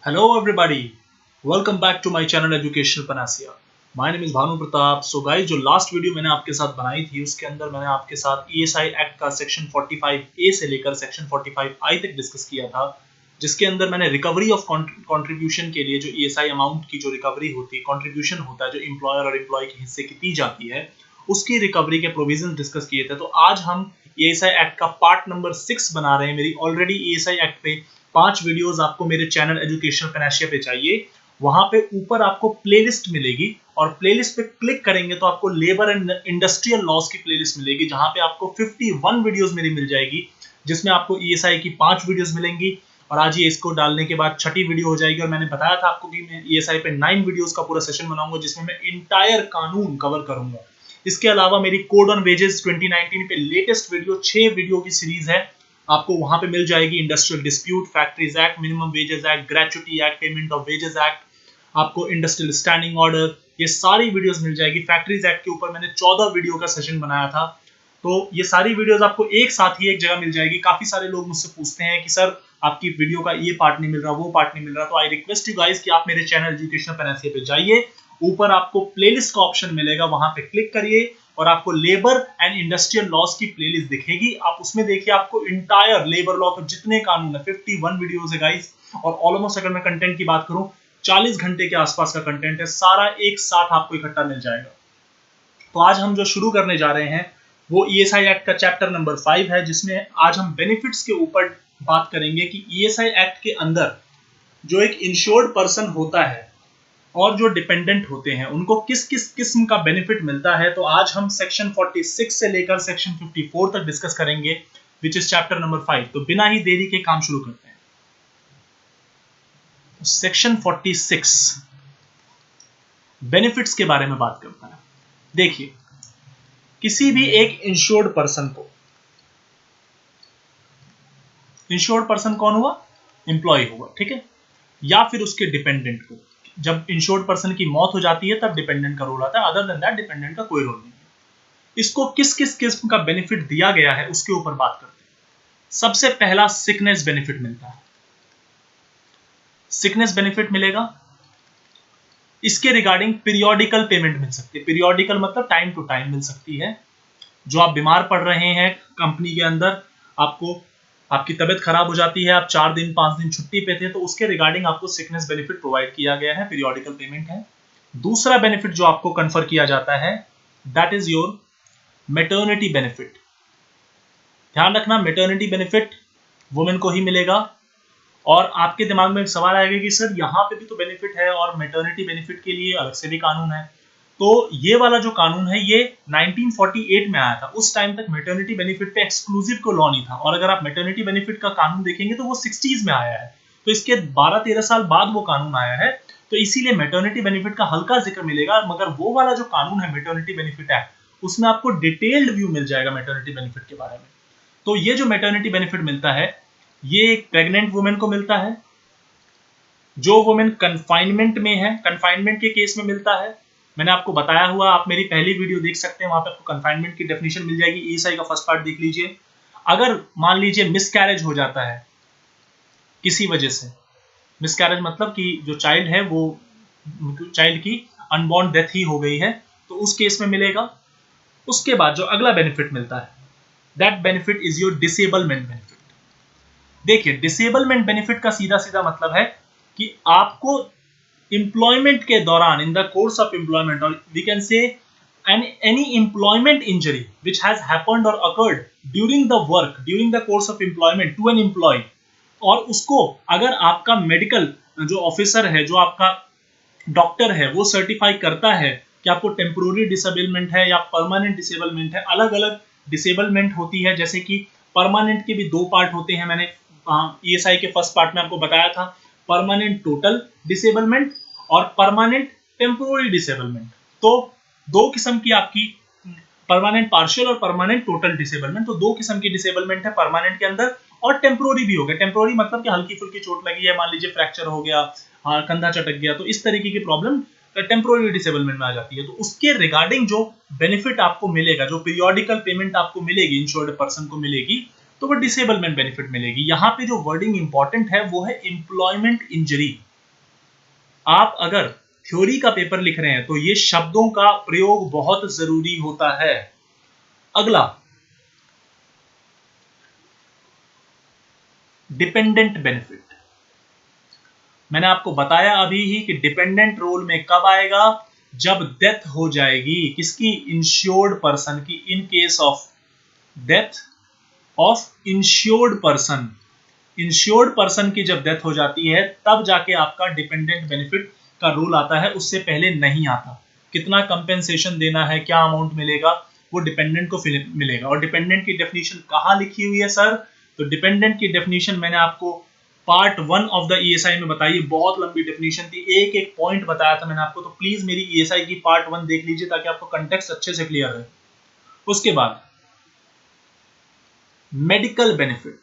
Hello everybody, welcome back to my channel Educational Panacea. My name is Bhanu Pratap. So guys, जो last video मैंने आपके साथ बनाई थी उसके अंदर मैंने आपके साथ ESI एक्ट का सेक्शन 45A से लेकर सेक्शन 45I तक डिस्कस किया था, जिसके अंदर मैंने रिकवरी ऑफ कंट्रीब्यूशन के लिए जो ESI अमाउंट की जो रिकवरी होती है, कंट्रीब्यूशन होता है जो एम्प्लॉयर और एम्प्लॉय के हिस्से की दी जाती है, उसकी रिकवरी के प्रोविजन डिस्कस किए थे. तो आज हम ESI एक्ट का पार्ट नंबर 6 बना रहे हैं. मेरी ऑलरेडी ESI एक्ट पे 5 वीडियोस आपको मेरे चैनल एजुकेशनल पैनाशिया पे चाहिए. वहां पे ऊपर आपको प्लेलिस्ट मिलेगी और प्लेलिस्ट पे क्लिक करेंगे तो आपको लेबर एंड इंडस्ट्रियल लॉज की प्लेलिस्ट मिलेगी, जहां पे आपको 51 वीडियोस मेरी मिल जाएगी, जिसमें आपको ESI की 5 वीडियोस मिलेंगी. और आज ये इसको डालने के बाद छठी वीडियो हो जाएगी. और मैंने बताया था आपको कि मैं ESI पे 9 वीडियोस का पूरा सेशन बनाऊंगा, जिसमें मैं इंटायर कानून कवर करूंगा. इसके अलावा मेरी कोड ऑन वेजेस 2019 पे लेटेस्ट वीडियो 6 वीडियो की सीरीज है, आपको वहां पे मिल जाएगी. Industrial dispute, factories act, minimum wages act, gratuity act, payment of wages act, आपको इंडस्ट्रियल स्टैंडिंग ऑर्डर, ये सारी वीडियोस मिल जाएगी. फैक्ट्रीज एक्ट के ऊपर मैंने 14 वीडियो का सेशन बनाया था. तो ये सारी वीडियोस आपको एक साथ ही एक जगह मिल जाएगी. काफी सारे लोग मुझसे पूछते हैं कि सर आपकी वीडियो का ये पार्ट नहीं मिल रहा, वो पार्ट नहीं मिल रहा. तो आई रिक्वेस्ट यू गाइस कि आप मेरे चैनल एजुकेशनल पैनाशिया पे जाइए, ऊपर आपको प्लेलिस्ट का ऑप्शन मिलेगा, वहां पे क्लिक करिए और आपको लेबर एंड इंडस्ट्रियल लॉज की प्लेलिस्ट दिखेगी. आप उसमें देखिए, आपको इंटायर लेबर लॉ के जितने कानून है, 51 वीडियोस है गाइस. और ऑलमोस्ट अगर मैं कंटेंट की बात करूं 40 घंटे के आसपास का कंटेंट है, सारा एक साथ आपको इकट्ठा मिल जाएगा. तो आज हम जो शुरू करने जा रहे हैं वो ESI एक्ट का चैप्टर नंबर 5 है, जिसमें आज हम बेनिफिट्स के ऊपर बात करेंगे कि ESI एक्ट के अंदर जो एक इंश्योर्ड पर्सन होता है और जो डिपेंडेंट होते हैं उनको किस किस किस्म का बेनिफिट मिलता है. तो आज हम सेक्शन 46 से लेकर सेक्शन 54 तक डिस्कस करेंगे, विच इज चैप्टर नंबर 5. तो बिना ही देरी के काम शुरू करते हैं. सेक्शन 46 बेनिफिट्स के बारे में बात करता है. देखिए, किसी भी एक इंश्योर्ड पर्सन को, इंश्योर्ड पर्सन कौन हुआ? एम्प्लॉय हुआ, ठीक है, या फिर उसके डिपेंडेंट को. जब इंश्योर्ड पर्सन की मौत हो जाती है तब डिपेंडेंट का रोल आता है. अदर देन दैट डिपेंडेंट का कोई रोल नहीं है. इसको किस किस किस्म का बेनिफिट दिया गया है उसके ऊपर बात करते हैं. सबसे पहला सिकनेस बेनिफिट मिलता है. सिकनेस बेनिफिट मिलेगा. इसके रिगार्डिंग पीरियोडिकल पेमेंट मिल सकती है. पीरियोडिकल मतलब टाइम टू टाइम मिल सकती है. जो आप बीमार पड़ रहे हैं कंपनी के अंदर, आपको आपकी तबीयत खराब हो जाती है, आप 4 दिन 5 दिन छुट्टी पे थे, तो उसके रिगार्डिंग आपको सिकनेस बेनिफिट प्रोवाइड किया गया है, पीरियोडिकल पेमेंट है. दूसरा बेनिफिट जो आपको कन्फर किया जाता है that is your maternity benefit. ध्यान रखना, मैटरनिटी बेनिफिट वुमेन को ही मिलेगा. और आपके दिमाग में एक सवाल आएगा कि सर यहाँ पे भी तो बेनिफिट है और मैटरनिटी बेनिफिट के लिए अलग से भी कानून है. तो ये वाला जो कानून है ये 1948 में आया था. उस टाइम तक मैटरनिटी बेनिफिट पे एक्सक्लूसिव को लॉ नहीं था. और अगर आप मैटरनिटी बेनिफिट का कानून देखेंगे तो वो 60s में आया है. तो इसके 12-13 साल बाद वो कानून आया है. तो इसीलिए मैटरनिटी बेनिफिट का हल्का जिक्र मिलेगा. मगर वो वाला जो कानून है मैटरनिटी बेनिफिट एक्ट, उसमें आपको डिटेल्ड व्यू मिल जाएगा मैटरनिटी बेनिफिट के बारे में. तो ये जो मैटरनिटी बेनिफिट मिलता है ये एक प्रेग्नेंट वुमेन को मिलता है, जो वुमेन कंफाइनमेंट में है, कंफाइनमेंट के केस में मिलता है. मैंने आपको बताया हुआ, आप मेरी पहली वीडियो देख सकते हैं, वहां पे आपको कंफाइनमेंट की डेफिनेशन मिल जाएगी. ESI का फर्स्ट पार्ट देख लीजिए. अगर मान लीजिए मिसकैरेज हो जाता है किसी वजह से, मिसकैरेज मतलब कि जो चाइल्ड है वो, चाइल्ड की अनबॉर्न डेथ ही हो गई है, तो उस केस में मिलेगा. उसके बाद जो अगला बेनिफिट मिलता है that benefit is your disablement benefit. देखिए, डिसेबलमेंट बेनिफिट का सीधा सीधा मतलब है कि आपको एम्प्लॉयमेंट के दौरान, in the course of employment, और we can say any employment injury which has happened or occurred during the work, during the course of employment to an employee, और उसको अगर आपका मेडिकल जो ऑफिसर है, जो आपका डॉक्टर है, वो सर्टिफाई करता है कि आपको टेम्पोररी डिसेबलमेंट है या परमानेंट डिसेबलमेंट है. अलग अलग डिसेबलमेंट होती है, जैसे कि परमानेंट के भी 2 पार्ट होते हैं. मैंने ESI के फर्स्ट पार्ट में आपको बताया था, परमानेंट टोटल डिसेबलमेंट और परमानेंट टेम्पोररी डिसेबलमेंट. तो 2 किस्म की आपकी परमानेंट पार्शियल और परमानेंट टोटल डिसेबलमेंट. तो 2 किस्म की डिसेबलमेंट है परमानेंट के अंदर, और टेम्पोररी भी हो गया. टेम्पोररी मतलब कि हल्की फुल्की चोट लगी है, मान लीजिए फ्रैक्चर हो गया, कंधा चटक गया, तो इस तरीके की प्रॉब्लम टेम्पोररी डिसेबलमेंट में आ जाती है. तो उसके रिगार्डिंग जो बेनिफिट आपको मिलेगा, जो पीरियोडिकल पेमेंट आपको मिलेगी, इंश्योर्ड पर्सन को मिलेगी, तो वो डिसेबलमेंट बेनिफिट मिलेगी. यहाँ पे जो वर्डिंग इंपॉर्टेंट है वो है एम्प्लॉयमेंट इंजरी. आप अगर थ्योरी का पेपर लिख रहे हैं तो ये शब्दों का प्रयोग बहुत जरूरी होता है। अगला, डिपेंडेंट बेनिफिट। मैंने आपको बताया अभी ही कि डिपेंडेंट रोल में कब आएगा, जब डेथ हो जाएगी किसकी, इंश्योर्ड पर्सन की। In case of death of insured person, insured person की जब डेथ हो जाती है तब जाके आपका डिपेंडेंट बेनिफिट का रूल आता है, उससे पहले नहीं आता। कितना कंपेंसेशन देना है, क्या अमाउंट मिलेगा, वो डिपेंडेंट को मिलेगा। और डिपेंडेंट की डेफिनेशन कहां लिखी हुई है सर? तो डिपेंडेंट की डेफिनेशन मैंने आपको पार्ट 1 ऑफ द ईएसआई में बताई। बहुत लंबी डेफिनेशन थी, एक एक पॉइंट बताया था मैंने आपको, तो प्लीज मेरी ईएसआई की पार्ट 1 देख लीजिए ताकि आपको कंटेक्स्ट अच्छे से क्लियर रहे। उसके बाद medical benefit.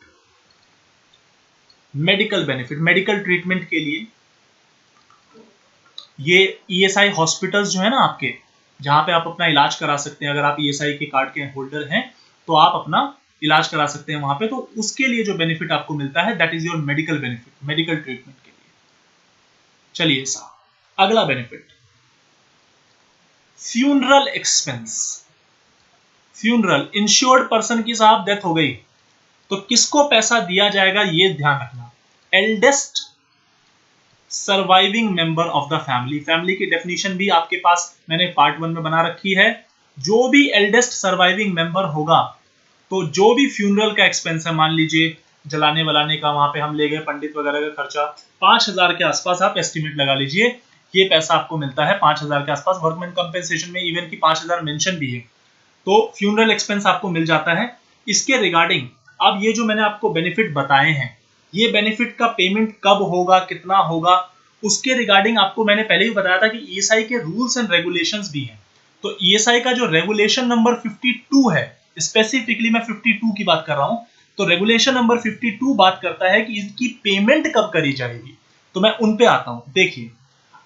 Medical benefit, medical treatment के लिए ये ईएसआई हॉस्पिटल्स जो है ना आपके, जहां पे आप अपना इलाज करा सकते हैं, अगर आप ईएसआई के कार्ड के होल्डर हैं तो आप अपना इलाज करा सकते हैं वहां पे, तो उसके लिए जो बेनिफिट आपको मिलता है that is your medical benefit, medical treatment के लिए। चलिए साहब, अगला benefit, funeral expense. Funeral, insured person की साहब डेथ हो गई तो किसको पैसा दिया जाएगा ये ध्यान रखना। Eldest surviving member of the family. Family की डेफिनेशन भी आपके पास मैंने पार्ट 1 में बना रखी है। जो भी एल्डेस्ट सर्वाइविंग मेंबर होगा, तो जो भी फ्यूनरल का एक्सपेंस है, मान लीजिए जलाने वलाने का, वहां पे हम ले गए पंडित वगैरह का खर्चा, 5,000 के आसपास आप एस्टिमेट लगा लीजिए, ये पैसा आपको मिलता है 5,000 के आसपास। वर्कमैन कंपेंसेशन में इवन की 5,000 मेंशन भी है, तो फ्यूनरल एक्सपेंस आपको मिल जाता है। इसके रिगार्डिंग अब ये जो मैंने आपको बेनिफिट बताए हैं, ये बेनिफिट का पेमेंट कब होगा, कितना होगा, उसके रिगार्डिंग आपको मैंने पहले ही बताया था कि ईएसआई के रूल्स एंड रेगुलेशंस भी हैं। तो ईएसआई का जो रेगुलेशन नंबर 52 है, स्पेसिफिकली मैं 52 की बात कर रहा हूं, तो रेगुलेशन नंबर 52 बात करता है कि इसकी पेमेंट कब करी जाएगी। तो मैं उन पे आता हूं। देखिए,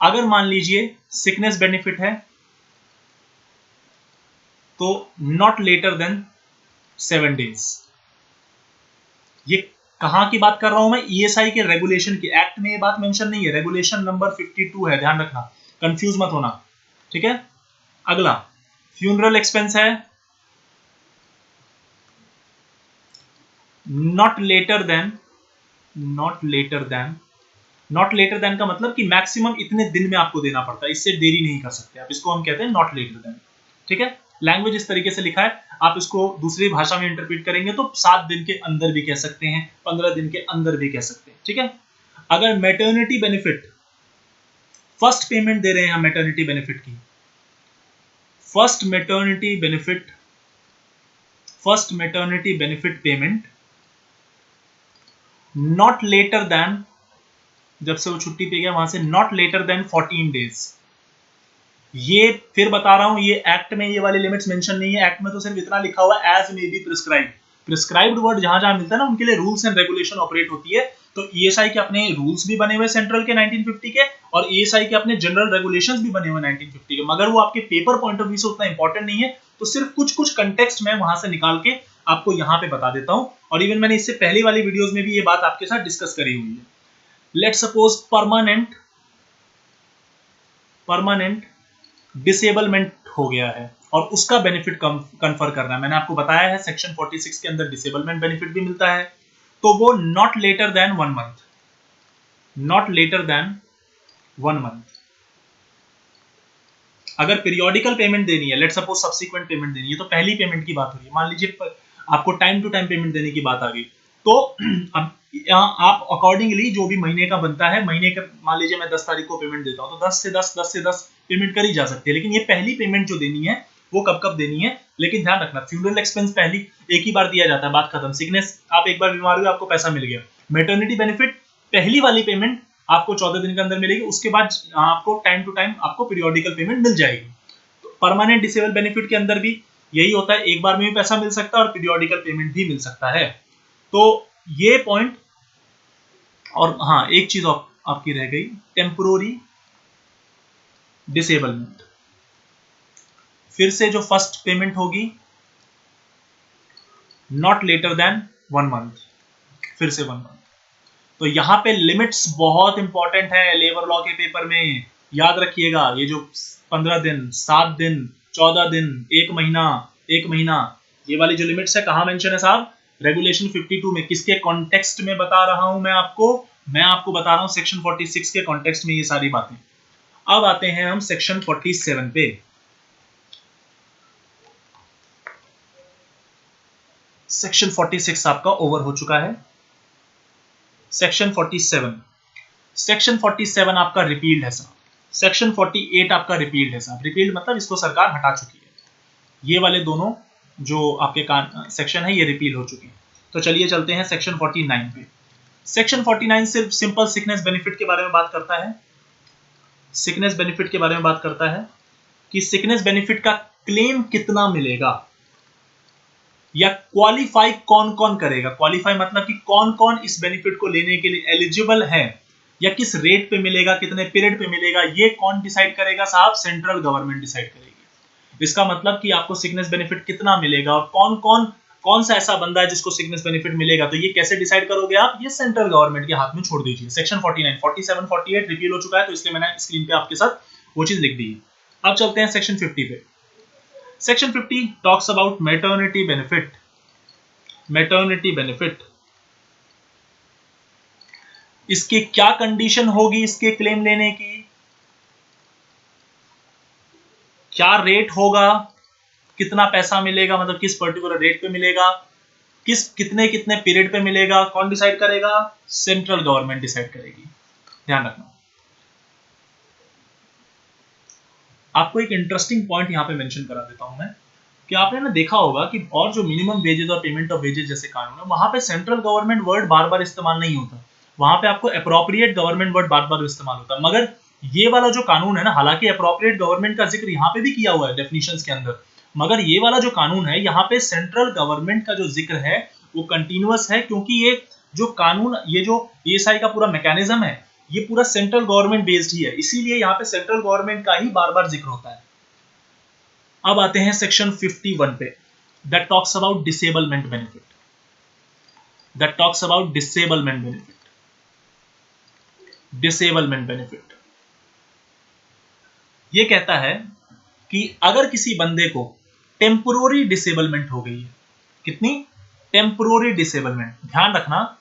अगर मान लीजिए सिकनेस बेनिफिट है तो नॉट लेटर देन 7 डेज। ये कहां की बात कर रहा हूं मैं? ईएसआई के रेगुलेशन की। एक्ट में ये बात मेंशन नहीं है, रेगुलेशन नंबर 52 है, ध्यान रखना, कंफ्यूज मत होना, ठीक है। अगला फ्यूनरल एक्सपेंस है not later than, not later than, not later than का मतलब कि मैक्सिमम इतने दिन में आपको देना पड़ता है, इससे देरी नहीं कर सकते आप, इसको हम कहते हैं नॉट लेटर देन, ठीक है। लैंग्वेज इस तरीके से लिखा है, आप इसको दूसरी भाषा में इंटरप्रेट करेंगे तो 7 दिन के अंदर भी कह सकते हैं, 15 दिन के अंदर भी कह सकते हैं, ठीक है। अगर मैटरनिटी बेनिफिट, फर्स्ट पेमेंट दे रहे हैं हम मैटरनिटी बेनिफिट की, first maternity benefit, first maternity benefit payment not later than, जब से वो छुट्टी पे गया वहां से, नॉट लेटर देन 14 डेज। ये फिर बता रहा हूं, ये एक्ट में ये वाले लिमिट्स मेंशन नहीं है। एक्ट में तो सिर्फ इतना लिखा हुआ है as may be prescribe. Prescribed word जहां जहां मिलता है ना, उनके लिए रूल्स एंड रेगुलेशन ऑपरेट होती है। तो ईएसआई के अपने रूल्स भी बने हुए सेंट्रल के 1950 के, और ईएसआई के अपने जनरल रेगुलेशंस भी बने हुए 1950 के, मगर वो आपके पेपर पॉइंट ऑफ व्यू से उतना इंपॉर्टेंट नहीं है। तो सिर्फ कुछ कुछ कंटेक्स्ट मैं वहां से निकाल के आपको यहां पे बता देता हूं, और इवन मैंने इससे पहले वाली वीडियोस में भी ये बात आपके साथ डिस्कस करी हुई है। Let suppose permanent, permanent disablement हो गया है और उसका बेनिफिट कन्फर करना है। मैंने आपको बताया है सेक्शन 46 के अंदर डिसेबलमेंट बेनिफिट भी मिलता है, तो वो not later than 1 month, not later than 1 month. अगर पीरियोडिकल पेमेंट देनी है, लेट सपोज सब्सिक्वेंट पेमेंट देनी है, तो पहली पेमेंट की बात हो रही है, मान लीजिए आपको टाइम टू टाइम पेमेंट देने की बात आ गई, तो अब यहाँ आप अकॉर्डिंगली जो भी महीने का बनता है, महीने का मान लीजिए मैं 10 तारीख को पेमेंट देता हूँ, तो 10 से 10, 10 से 10 पेमेंट करी जा सकती है। लेकिन ये पहली पेमेंट जो देनी है वो कब कब देनी है, लेकिन ध्यान रखना, फ्यूनरल एक्सपेंस पहली एक ही बार दिया जाता है, बात खत्म। सिकनेस, आप एक बार बीमार हुए आपको पैसा मिल गया। मेटर्निटी बेनिफिट, पहली वाली पेमेंट आपको 14 दिन के अंदर मिलेगी, उसके बाद आपको टाइम टू टाइम आपको पीरियोडिकल पेमेंट मिल जाएगी। तो परमानेंट डिसेबल बेनिफिट के अंदर भी यही होता है, एक बार में भी पैसा मिल सकता है और पीरियोडिकल पेमेंट भी मिल सकता है। तो ये पॉइंट, और हाँ एक चीज आपकी रह गई, टेम्पोररी डिसेबलमेंट। फिर से जो फर्स्ट पेमेंट होगी नॉट लेटर देन 1 मंथ, फिर से 1 मंथ। तो यहां पे लिमिट्स बहुत इंपॉर्टेंट है लेबर लॉ के पेपर में, याद रखिएगा। ये जो 15 दिन, 7 दिन, 14 दिन, 1 महीना, ये वाली जो लिमिट्स है कहां मेंशन है साहब? रेगुलेशन 52 में। किसके कॉन्टेक्स्ट में बता रहा हूं मैं आपको बता रहा हूं सेक्शन 46 के कॉन्टेक्स्ट में ये सारी बातें। अब आते हैं हम सेक्शन 47 पे। सेक्शन 46 आपका ओवर हो चुका है। सेक्शन 47 आपका रिपील्ड है साहब। सेक्शन 48 आपका रिपील्ड है साहब। रिपील्ड मतलब इसको सरकार हटा चुकी है। ये वाले दोनों जो आपके सेक्शन है ये रिपील हो चुके हैं। तो चलिए चलते हैं सेक्शन 49 पे। सेक्शन 49 सिर्फ सिंपल सिकनेस बेनिफिट के बारे में बात करता है। सिकनेस बेनिफिट के बारे में बात करता है कि सिकनेस बेनिफिट का क्लेम कितना मिलेगा या क्वालिफाई कौन कौन करेगा। क्वालिफाई मतलब कि कौन कौन इस बेनिफिट को लेने के लिए एलिजिबल है, या किस रेट पे मिलेगा, कितने पीरियड पे मिलेगा, ये कौन डिसाइड करेगा साहब? सेंट्रल गवर्नमेंट डिसाइड करेगी। इसका मतलब कि आपको सिकनेस बेनिफिट कितना मिलेगा और कौन सा ऐसा बंदा है जिसको सिकनेस बेनिफिट मिलेगा, तो ये कैसे डिसाइड करोगे आप? ये सेंट्रल गवर्नमेंट के हाथ में छोड़ दीजिए। सेक्शन 49, 47, 48 रिपील हो चुका है, तो इसलिए मैंने स्क्रीन पे आपके साथ वो चीज लिख दी है। अब चलते हैं सेक्शन 50 पे। Section 50 talks about maternity benefit. Maternity benefit, इसकी क्या कंडीशन होगी इसके क्लेम लेने की, क्या रेट होगा, कितना पैसा मिलेगा, मतलब किस पर्टिकुलर रेट पे मिलेगा, कितने पीरियड पे मिलेगा, कौन डिसाइड करेगा? सेंट्रल गवर्नमेंट डिसाइड करेगी। ध्यान रखना। आपको एक इंटरेस्टिंग पॉइंट यहां पे मेंशन करा देता हूं मैं कि आपने ना देखा होगा कि और जो मिनिमम वेजेस और पेमेंट ऑफ वेजेस जैसे कानून है, वहां पे सेंट्रल गवर्नमेंट वर्ड बार बार इस्तेमाल नहीं होता, वहां पे आपको अप्रोप्रिएट गवर्नमेंट वर्ड बार बार इस्तेमाल होता है। मगर ये वाला जो कानून है ना, हालांकि अप्रोप्रिएट गवर्नमेंट का जिक्र यहाँ पे भी किया हुआ है डेफिनेशंस के अंदर, मगर ये वाला जो कानून है यहाँ पे सेंट्रल गवर्नमेंट का जो जिक्र है वो कंटिन्यूअस है, क्योंकि ये जो कानून, ये जो ESI का पूरा मैकेनिज्म है, ये पूरा सेंट्रल गवर्नमेंट बेस्ड ही है, इसीलिए यहाँ पे सेंट्रल गवर्नमेंट का ही बार बार जिक्र होता है। अब आते हैं सेक्शन 51 पे, that talks about disablement benefit. That talks about disablement benefit. Disablement benefit ये कहता है कि अगर किसी बंदे को टेम्पोररी डिसेबलमेंट हो गई है, कितनी? Temporary disablement. ड्यूरिंग रखना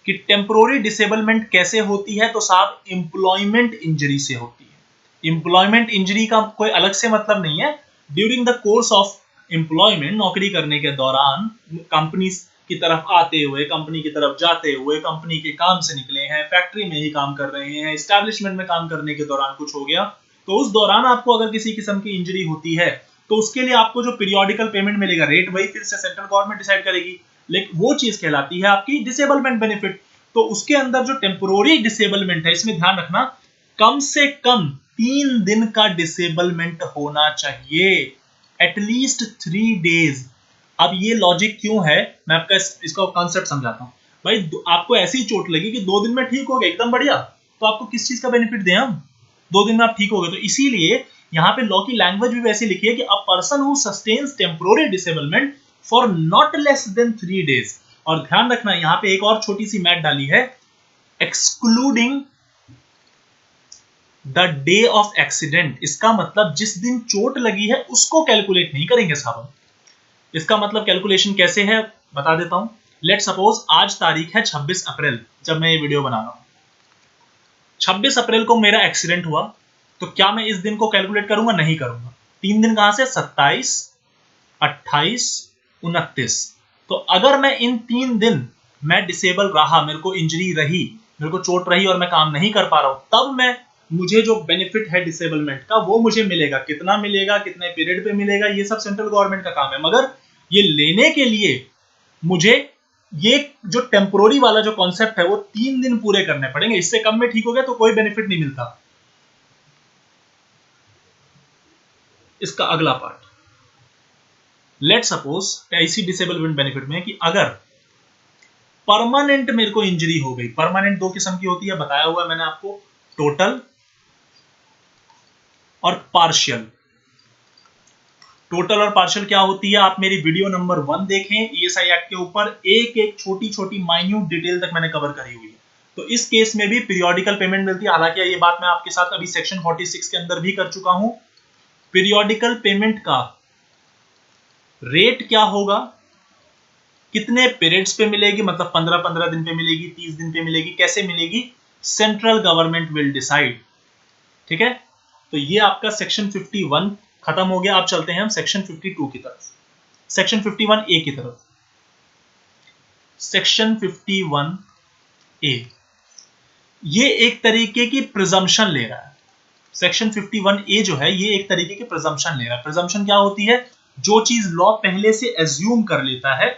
कि टेम्पोररी डिसेबलमेंट कैसे होती है, तो साहब एम्प्लॉयमेंट इंजरी से होती है। एम्प्लॉयमेंट इंजरी का कोई अलग से मतलब नहीं है। During the course of employment, नौकरी करने के दौरान, कंपनी की तरफ आते हुए, कंपनी की तरफ जाते हुए, कंपनी के काम से निकले हैं, फैक्ट्री में ही काम कर रहे हैं, एस्टैब्लिशमेंट में काम करने के दौरान कुछ हो गया, तो उस दौरान आपको अगर किसी किस्म की इंजरी होती है तो उसके लिए आपको जो पीरियोडिकल पेमेंट मिलेगा, रेट वही फिर से सेंट्रल गवर्नमेंट डिसाइड करेगी, लेकिन वो चीज कहलाती है आपकी डिसेबलमेंट बेनिफिट। तो उसके अंदर जो टेम्पोररी डिसेबलमेंट है, इसमें ध्यान रखना कम से कम 3 दिन का डिसेबलमेंट होना चाहिए, एटलीस्ट 3 डेज। अब ये लॉजिक क्यों है, मैं आपका इसका कॉन्सेप्ट समझाता हूं। भाई आपको ऐसी चोट लगी कि 2 दिन में ठीक हो गए, एकदम बढ़िया, तो आपको किस चीज का बेनिफिट दें हम? 2 दिन में आप ठीक हो गए। तो इसीलिए यहां पे लॉ की लैंग्वेज भी वैसी लिखी है कि a person who sustains temporary disablement for not less than 3 days. और ध्यान रखना यहां पे एक और छोटी सी मैट डाली है, excluding the day of accident. इसका मतलब जिस दिन चोट लगी है उसको कैलकुलेट नहीं करेंगे साहब। इसका मतलब कैलकुलेशन कैसे है बता देता हूं। लेट सपोज आज तारीख है 26 अप्रैल जब मैं ये वीडियो बना रहा हूं। 26 अप्रैल को मेरा एक्सीडेंट हुआ, तो क्या मैं इस दिन को कैलकुलेट करूंगा? नहीं करूंगा। 3 दिन कहां से? 27, 28, 29। तो अगर मैं इन 3 दिन मैं डिसेबल रहा, मेरे को इंजरी रही, मेरे को चोट रही और मैं काम नहीं कर पा रहा हूं, तब मुझे जो बेनिफिट है डिसेबलमेंट का वो मुझे मिलेगा। कितना मिलेगा, कितने पीरियड पे मिलेगा, ये सब सेंट्रल गवर्नमेंट का काम है। मगर ये लेने के लिए मुझे ये जो टेम्पोररी वाला जो कॉन्सेप्ट है वो 3 दिन पूरे करने पड़ेंगे। इससे कम में ठीक हो गया तो कोई बेनिफिट नहीं मिलता। इसका अगला पार्ट, लेट सपोज ऐसी डिसेबलमेंट बेनिफिट में कि अगर परमानेंट मेरे को इंजरी हो गई। परमानेंट 2 किस्म की होती है, बताया हुआ है मैंने आपको, टोटल और पार्शियल। टोटल और पार्शियल क्या होती है, आप मेरी वीडियो नंबर 1 देखें ESI एक्ट के ऊपर, एक एक छोटी छोटी माइन्यूट डिटेल तक मैंने कवर करी हुई है। तो इस केस में भी पीरियोडिकल पेमेंट मिलती है। हालांकि ये बात मैं आपके साथ अभी सेक्शन 46 के अंदर भी कर चुका हूं। पीरियोडिकल पेमेंट का रेट क्या होगा, कितने पीरियड्स पे मिलेगी, मतलब 15-15 दिन पे मिलेगी, 30 दिन पे मिलेगी, कैसे मिलेगी, सेंट्रल गवर्नमेंट विल डिसाइड। ठीक है, तो ये आपका सेक्शन 51 खत्म हो गया। अब चलते हैं हम सेक्शन 52 की तरफ, सेक्शन 51A की तरफ। सेक्शन 51A ये एक तरीके की प्रिजम्पशन ले रहा है। सेक्शन 51A जो है ये एक तरीके की प्रिजम्पशन ले रहा है। प्रिजम्पशन क्या होती है, जो चीज लॉ पहले से एज्यूम कर लेता है।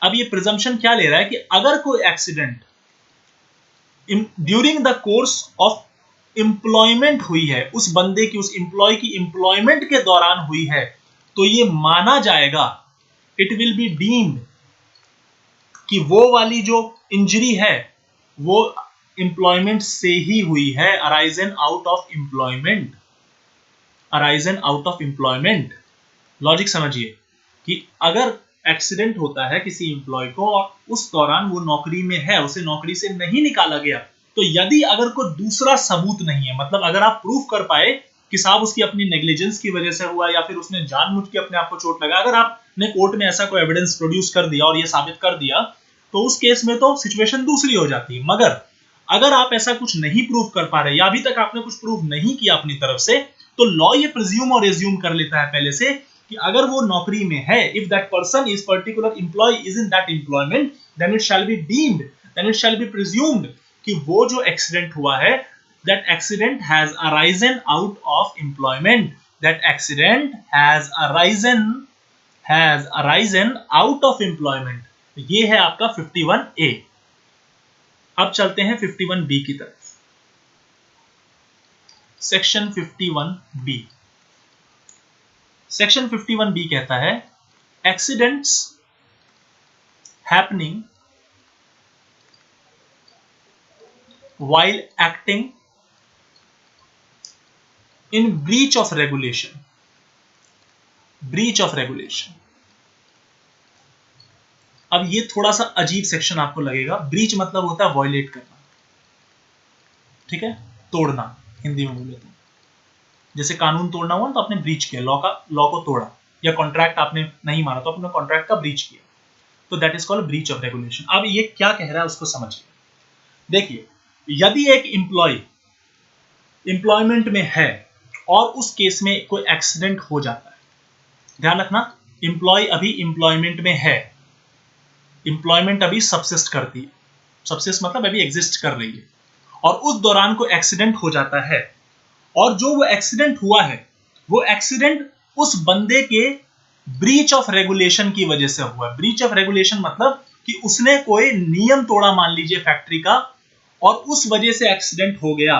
अब ये प्रिजम्पशन क्या ले रहा है कि अगर कोई accident during the course of employment हुई है, उस बंदे की, उस एम्प्लॉय की एम्प्लॉयमेंट के दौरान हुई है, तो ये माना जाएगा, इट विल बी डीम्ड कि वो वाली जो इंजरी है वो एम्प्लॉयमेंट से ही हुई है, arisen out of employment, arisen out of employment. Logic समझिए कि अगर एक्सीडेंट होता है किसी एम्प्लॉय को और उस दौरान वो नौकरी में है, उसे नौकरी से नहीं निकाला गया, तो यदि अगर कोई दूसरा सबूत नहीं है, मतलब अगर आप प्रूफ कर पाए कि साहब उसकी अपनी नेग्लिजेंस की वजह से हुआ या फिर उसने जानबूझ के अपने आप को चोट लगा, अगर आपने कोर्ट में ऐसा कोई एविडेंस प्रोड्यूस कर दिया और ये साबित कर दिया, तो उस केस में तो सिचुएशन दूसरी हो जाती है। मगर अगर आप ऐसा कुछ नहीं प्रूफ कर पा रहे या अभी तक आपने कुछ प्रूफ नहीं किया अपनी तरफ से, तो लॉ ये प्रिज्यूम और एज्यूम कर लेता है पहले से कि अगर वो नौकरी में है, if that person is particular employ is in that employment, then it shall be deemed, then it shall be presumed कि वो जो एक्सीडेंट हुआ है, that accident has arisen out of employment, that accident has arisen out of employment. ये है आपका 51A। अब चलते हैं 51B की तरफ। सेक्शन 51B, सेक्शन 51B कहता है accidents happening while acting in breach of regulation, breach of regulation। अब ये थोड़ा सा अजीब सेक्शन आपको लगेगा। ब्रीच मतलब होता है वॉयलेट करना, ठीक है, तोड़ना, हिंदी में बोले तो जैसे कानून तोड़ना हुआ तो आपने ब्रीच किया, लॉ को तोड़ा, या कॉन्ट्रैक्ट आपने नहीं माना तो आपने कॉन्ट्रैक्ट का ब्रीच किया, तो that is called breach of regulation. अब ये क्या कह रहा है उसको समझिए। देखिए, यदि एक एम्प्लॉय एम्प्लॉयमेंट में है और उस केस में कोई एक्सीडेंट हो जाता है, ध्यान रखना, एम्प्लॉय अभी एम्प्लॉयमेंट में है, एम्प्लॉयमेंट अभी सबसिस्ट करती है, सबसिस्ट मतलब अभी एग्जिस्ट कर रही है, और उस दौरान कोई एक्सीडेंट हो जाता है, और जो वो एक्सीडेंट हुआ है वो एक्सीडेंट उस बंदे के ब्रीच ऑफ रेगुलेशन की वजह से हुआ है। ब्रीच ऑफ रेगुलेशन मतलब कि उसने कोई नियम तोड़ा, मान लीजिए फैक्ट्री का, और उस वजह से एक्सीडेंट हो गया,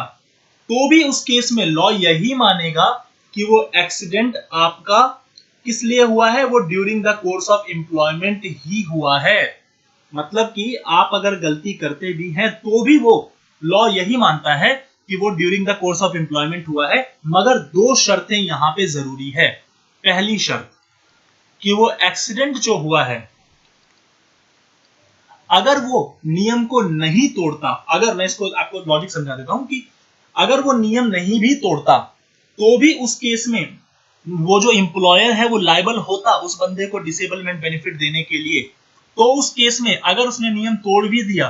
तो भी उस केस में लॉ यही मानेगा कि वो एक्सीडेंट आपका किस लिए हुआ है, वो during the course of employment ही हुआ है। मतलब कि आप अगर गलती करते भी हैं तो भी वो लॉ यही मानता है कि वो during the course of employment हुआ है, मगर दो शर्तें यहां पे जरूरी है। पहली शर्त कि वो एक्सीडेंट जो हुआ है, अगर वो नियम को नहीं तोड़ता, अगर मैं इसको आपको लॉजिक समझा देता हूं कि अगर वो नियम नहीं भी तोड़ता तो भी उस केस में वो जो एम्प्लॉयर है वो लायबल होता उस बंदे को डिसेबलमेंट बेनिफिट देने के लिए। तो उस केस में अगर उसने नियम तोड़ भी दिया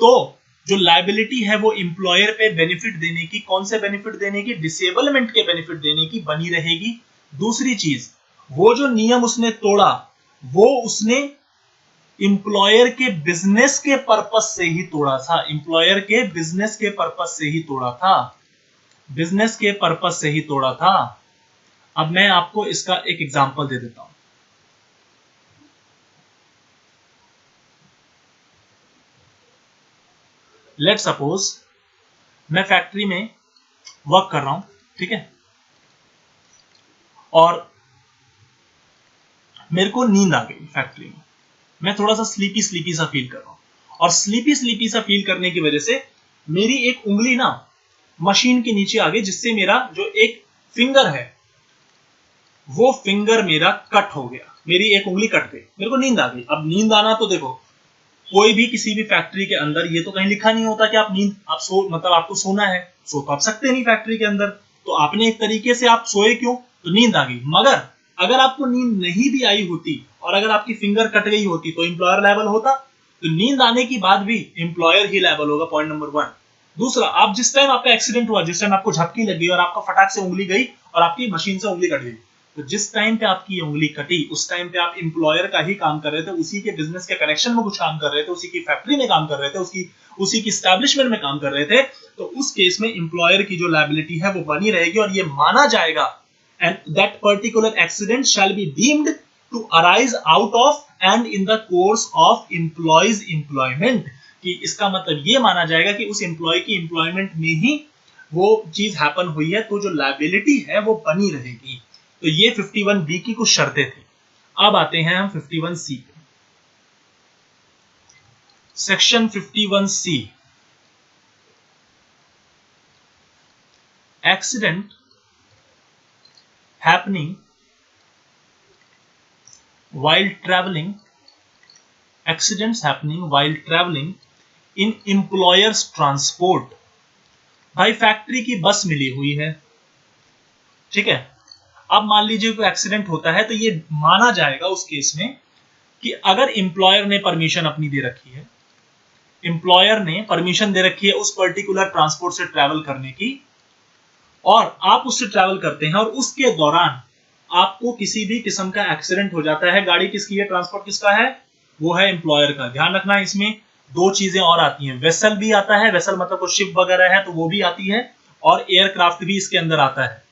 तो जो लायबिलिटी है वो एम्प्लॉयर पे बेनिफिट देने की, कौन से बेनिफिट देने की, डिसेबलमेंट के बेनिफिट देने की बनी रहेगी। दूसरी चीज, वो जो नियम उसने तोड़ा वो उसने एम्प्लॉयर के बिजनेस के पर्पस से ही तोड़ा था, एम्प्लॉयर के बिजनेस के पर्पस से ही तोड़ा था, बिजनेस के पर्पस से ही तोड़ा था। अब मैं आपको इसका एक एग्जांपल दे देता हूं। लेट सपोज मैं फैक्ट्री में वर्क कर रहा हूं, ठीक है, और मेरे को नींद आ गई फैक्ट्री में, मैं थोड़ा सा स्लीपी स्लीपी सा फील कर रहा हूं, और स्लीपी स्लीपी सा फील करने की वजह से मेरी एक उंगली ना मशीन के नीचे आ गई, जिससे मेरा जो एक फिंगर है वो फिंगर मेरा कट हो गया, मेरी एक उंगली कट गई, मेरे को नींद आ गई। अब नींद आना तो देखो कोई भी किसी भी फैक्ट्री के अंदर ये तो कहीं लिखा नहीं होता कि आप सो मतलब आपको सोना है, सो तो आप सकते नहीं फैक्ट्री के अंदर, तो आपने एक तरीके से आप सोए क्यों, तो नींद आ गई। मगर अगर आपको नींद नहीं भी आई होती और अगर आपकी फिंगर कट गई होती तो एम्प्लॉयर लायबल होता, तो नींद आने की बाद भी एम्प्लॉयर ही लायबल होगा, पॉइंट नंबर 1। दूसरा, आप जिस टाइम आपका एक्सीडेंट हुआ, जिस टाइम आपको झपकी लगी और आपका फटाक से उंगली गई और आपकी मशीन से उंगली कट गई, तो जिस टाइम पे आपकी उंगली कटी उस टाइम पे आप एम्प्लॉयर का ही काम कर रहे थे, उसी के बिजनेस के कनेक्शन में कुछ काम कर रहे थे, उसी की फैक्ट्री में काम कर रहे थे, उसी की स्टैब्लिशमेंट में काम कर रहे थे, तो उस केस में एम्प्लॉयर की जो लायबिलिटी है वो बनी रहेगी और ये माना जाएगा, and that particular accident shall be deemed to arise out of and in the course of employee's employment, कि इसका मतलब ये माना जाएगा कि उस एम्प्लॉय की एम्प्लॉयमेंट में ही वो चीज हैपन हुई है, तो जो लायबिलिटी है वो बनी रहेगी। तो ये 51B की कुछ शर्तें थी। अब आते हैं हम 51C पे। Section 51C, accident happening while traveling, accidents happening while traveling in employer's transport। भाई फैक्ट्री की बस मिली हुई है, ठीक है, अब मान लीजिए कोई एक्सीडेंट होता है तो ये माना जाएगा उस केस में कि अगर एम्प्लॉयर ने परमिशन अपनी दे रखी है, एम्प्लॉयर ने परमिशन दे रखी है उस पर्टिकुलर ट्रांसपोर्ट से ट्रैवल करने की, और आप उससे ट्रैवल करते हैं और उसके दौरान आपको किसी भी किस्म का एक्सीडेंट हो जाता है, गाड़ी किसकी है, ट्रांसपोर्ट किसका है, वो है एम्प्लॉयर का। ध्यान रखना इसमें दो चीजें और आती हैं, वेसल भी आता है, वेसल मतलब कोई शिप वगैरह है तो वो भी आती है, और एयरक्राफ्ट भी इसके अंदर आता है।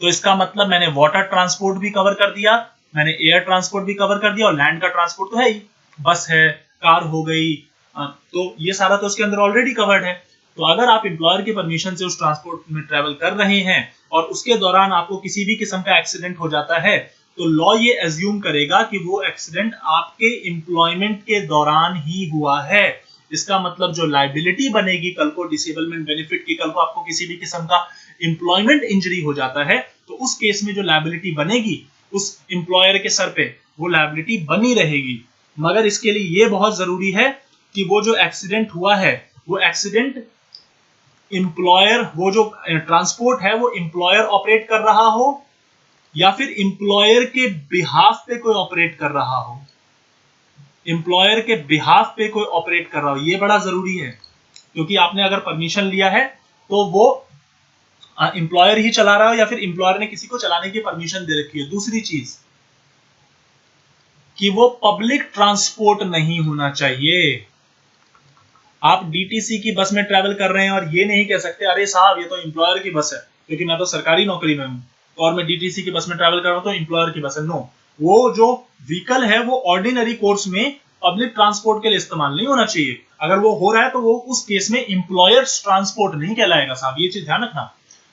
तो इसका मतलब मैंने वाटर ट्रांसपोर्ट भी कवर कर दिया, मैंने एयर ट्रांसपोर्ट भी कवर कर दिया, और लैंड का ट्रांसपोर्ट तो है ही, बस है, कार हो गई, तो ये सारा तो उसके अंदर ऑलरेडी कवर्ड है। तो अगर आप एम्प्लॉयर की परमिशन से उस ट्रांसपोर्ट में ट्रेवल कर रहे हैं और उसके दौरान आपको किसी भी किस्म का एक्सीडेंट हो जाता है, तो लॉ ये एज्यूम करेगा कि वो एक्सीडेंट आपके एम्प्लॉयमेंट के दौरान ही हुआ है। इसका मतलब जो लायबिलिटी बनेगी कल को डिसेबलमेंट बेनिफिट की, कल को आपको किसी भी किस्म का एम्प्लॉयमेंट इंजरी हो जाता है तो उस केस में जो लायबिलिटी बनेगी उस एम्प्लॉयर के सर पे वो लायबिलिटी बनी रहेगी। मगर इसके लिए ये बहुत जरूरी है कि वो जो एक्सीडेंट हुआ है वो एक्सीडेंट एम्प्लॉयर, वो जो ट्रांसपोर्ट है वो एम्प्लॉयर ऑपरेट कर रहा हो या फिर एम्प्लॉयर के बिहाफ पे कोई ऑपरेट कर रहा हो, एम्प्लॉयर के बिहाफ पे कोई ऑपरेट कर रहा हो, ये बड़ा जरूरी है, क्योंकि आपने अगर परमिशन लिया है तो वो एम्प्लॉयर ही चला रहा हो या फिर एम्प्लॉयर ने किसी को चलाने की परमिशन दे रखी है। दूसरी चीज कि वो पब्लिक ट्रांसपोर्ट नहीं होना चाहिए। आप डीटीसी की बस में ट्रैवल कर रहे हैं और ये नहीं कह सकते अरे साहब ये तो एम्प्लॉयर की बस है, क्योंकि मैं तो सरकारी नौकरी में हूं और मैं डीटीसी की बस में ट्रैवल कर रहा हूं तो एम्प्लॉयर की बस है। नो, वो जो व्हीकल है वो ऑर्डिनरी कोर्स में पब्लिक ट्रांसपोर्ट के लिए इस्तेमाल नहीं होना चाहिए। अगर वो हो रहा है तो वो उस केस में एम्प्लॉयर्स ट्रांसपोर्ट नहीं कहलाएगा साहब, ये चीज ध्यान रखना।